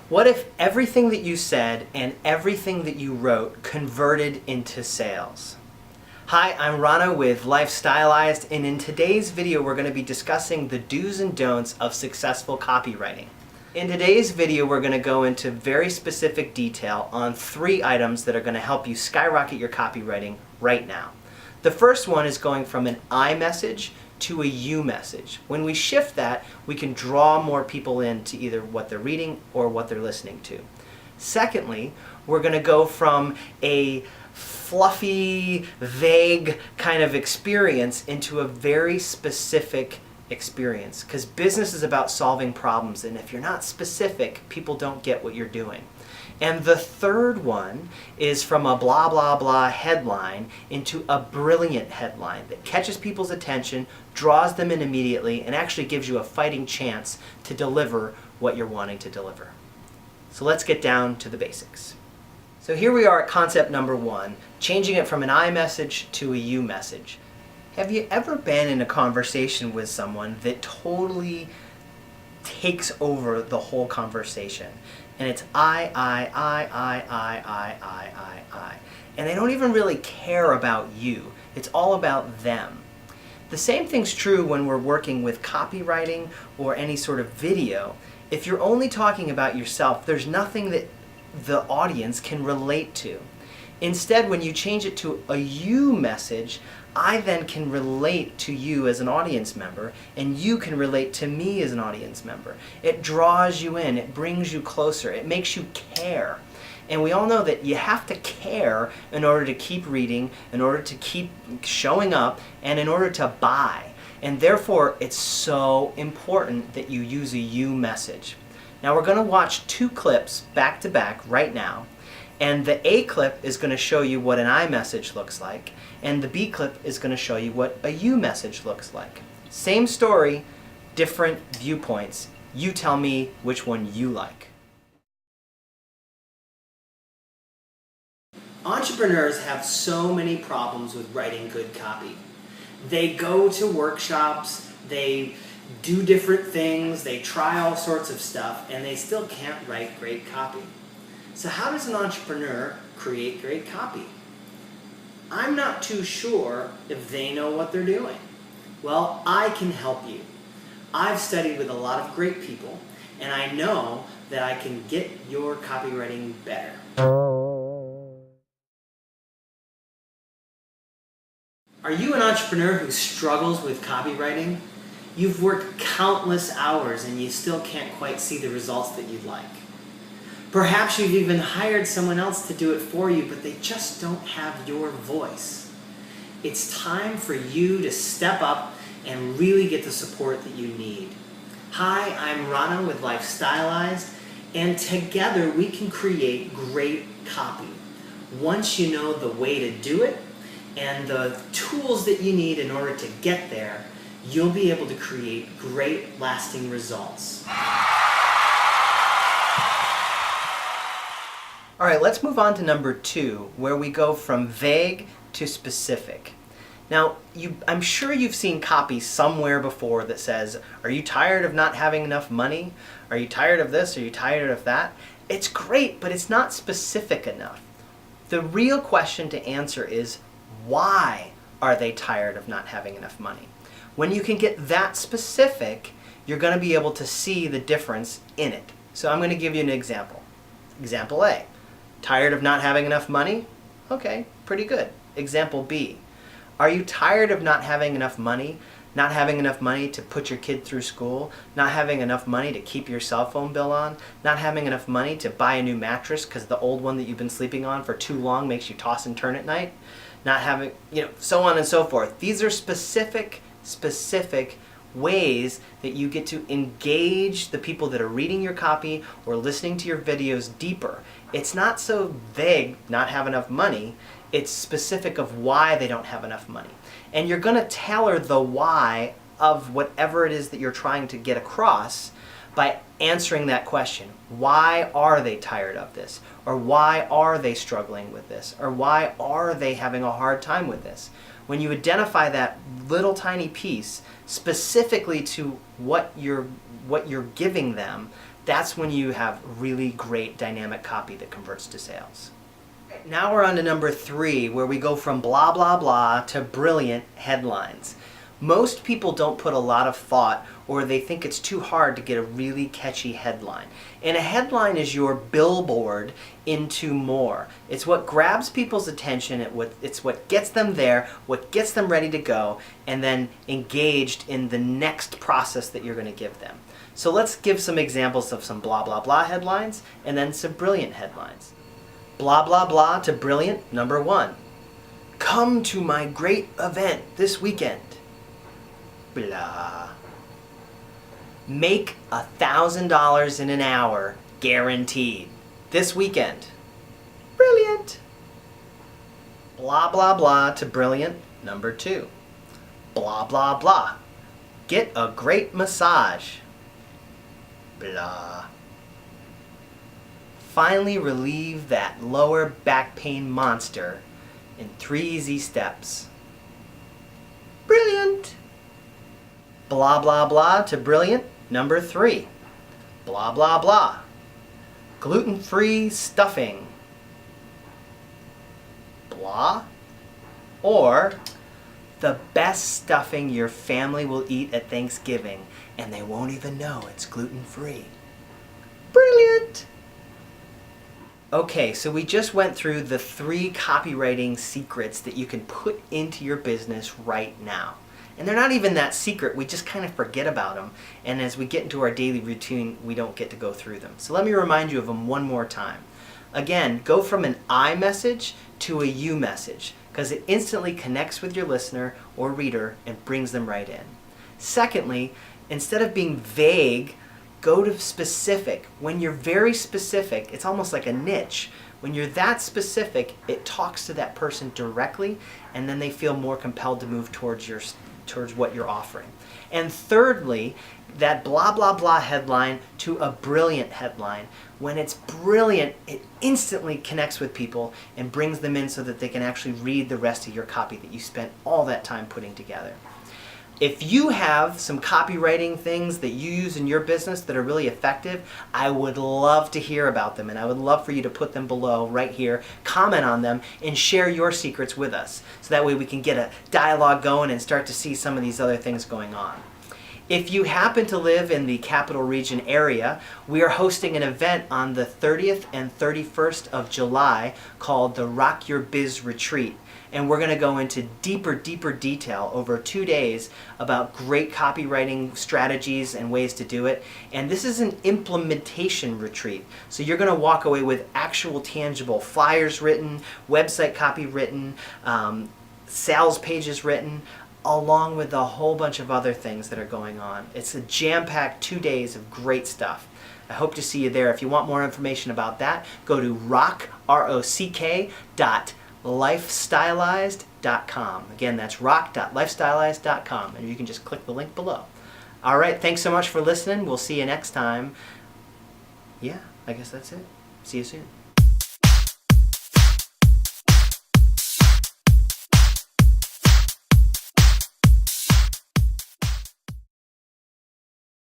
What if everything that you said and everything that you wrote converted into sales? Hi, I'm Rono with Stylized, and in today's video we're going to be discussing the do's and don'ts of successful copywriting. In today's video we're going to go into very specific detail on 3 items that are going to help you skyrocket your copywriting right now. The first one is going from an I message to a you message. When we shift that, we can draw more people into either what they're reading or what they're listening to. Secondly, we're going to go from a fluffy, vague kind of experience into a very specific experience, because business is about solving problems, and if you're not specific, people don't get what you're doing. And the third one is from a blah blah blah headline into a brilliant headline that catches people's attention, draws them in immediately, and actually gives you a fighting chance to deliver what you're wanting to deliver. So let's get down to the basics. So here we are at concept number 1, changing it from an I message to a you message. Have you ever been in a conversation with someone that totally takes over the whole conversation? And it's I. And they don't even really care about you. It's all about them. The same thing's true when we're working with copywriting or any sort of video. If you're only talking about yourself, there's nothing that the audience can relate to. Instead, when you change it to a you message, I then can relate to you as an audience member, and you can relate to me as an audience member. It draws you in, it brings you closer, it makes you care. And we all know that you have to care in order to keep reading, in order to keep showing up, and in order to buy. And therefore, it's so important that you use a you message. Now we're going to watch 2 clips back to back right now. And the A clip is going to show you what an I message looks like, and the B clip is going to show you what a you message looks like. Same story, different viewpoints. You tell me which one you like. Entrepreneurs have so many problems with writing good copy. They go to workshops, they do different things, they try all sorts of stuff, and they still can't write great copy. So how does an entrepreneur create great copy? I'm not too sure if they know what they're doing. Well, I can help you. I've studied with a lot of great people, and I know that I can get your copywriting better. Are you an entrepreneur who struggles with copywriting? You've worked countless hours and you still can't quite see the results that you'd like. Perhaps you've even hired someone else to do it for you, but they just don't have your voice. It's time for you to step up and really get the support that you need. Hi, I'm Rono with Stylized, and together we can create great copy. Once you know the way to do it and the tools that you need in order to get there, you'll be able to create great lasting results. All right, let's move on to number 2, where we go from vague to specific. Now, I'm sure you've seen copy somewhere before that says, are you tired of not having enough money? Are you tired of this? Are you tired of that? It's great, but it's not specific enough. The real question to answer is, why are they tired of not having enough money? When you can get that specific, you're going to be able to see the difference in it. So I'm going to give you an example. Example A. Tired of not having enough money? Okay, pretty good. Example B. Are you tired of not having enough money? Not having enough money to put your kid through school? Not having enough money to keep your cell phone bill on? Not having enough money to buy a new mattress because the old one that you've been sleeping on for too long makes you toss and turn at night? Not having, so on and so forth. These are specific ways that you get to engage the people that are reading your copy or listening to your videos deeper. It's not so vague, not have enough money. It's specific of why they don't have enough money. And you're going to tailor the why of whatever it is that you're trying to get across by answering that question. Why are they tired of this? Or why are they struggling with this? Or why are they having a hard time with this? When you identify that little tiny piece specifically to what you're giving them, That's when you have really great dynamic copy that converts to sales. Now we're on to number 3, where we go from blah blah blah to brilliant headlines. Most people don't put a lot of thought, or they think it's too hard to get a really catchy headline. And a headline is your billboard into more. It's what grabs people's attention, it's what gets them there, what gets them ready to go, and then engaged in the next process that you're going to give them. So let's give some examples of some blah blah blah headlines, and then some brilliant headlines. Blah blah blah to brilliant, number 1. Come to my great event this weekend. Blah. Make $1,000 in an hour, guaranteed, this weekend. Brilliant. Blah blah blah to brilliant, number 2. Blah blah blah. Get a great massage. Blah. Finally relieve that lower back pain monster in 3 easy steps. Brilliant. Blah blah blah to brilliant, number 3. Blah blah blah. Gluten-free stuffing. Blah. Or the best stuffing your family will eat at Thanksgiving, and they won't even know it's gluten-free. Brilliant. Okay, so we just went through the 3 copywriting secrets that you can put into your business right now. And they're not even that secret, we just kind of forget about them. And as we get into our daily routine, we don't get to go through them. So let me remind you of them one more time. Again, go from an I message to a you message, because it instantly connects with your listener or reader and brings them right in. Secondly, instead of being vague, go to specific. When you're very specific, it's almost like a niche. When you're that specific, it talks to that person directly, and then they feel more compelled to move towards what you're offering. And thirdly, that blah blah blah headline to a brilliant headline. When it's brilliant, it instantly connects with people and brings them in so that they can actually read the rest of your copy that you spent all that time putting together. If you have some copywriting things that you use in your business that are really effective, I would love to hear about them, and I would love for you to put them below right here, comment on them, and share your secrets with us. So that way we can get a dialogue going and start to see some of these other things going on. If you happen to live in the Capital Region area, we are hosting an event on the 30th and 31st of July called the Rock Your Biz Retreat. And we're going to go into deeper detail over 2 days about great copywriting strategies and ways to do it. And this is an implementation retreat. So you're going to walk away with actual tangible flyers written, website copy written, sales pages written, along with a whole bunch of other things that are going on. It's a jam-packed 2 days of great stuff. I hope to see you there. If you want more information about that, go to rock.lifestylized.com. Again, that's rock.lifestylized.com, and you can just click the link below. All right, thanks so much for listening. We'll see you next time. Yeah, I guess that's it. See you soon.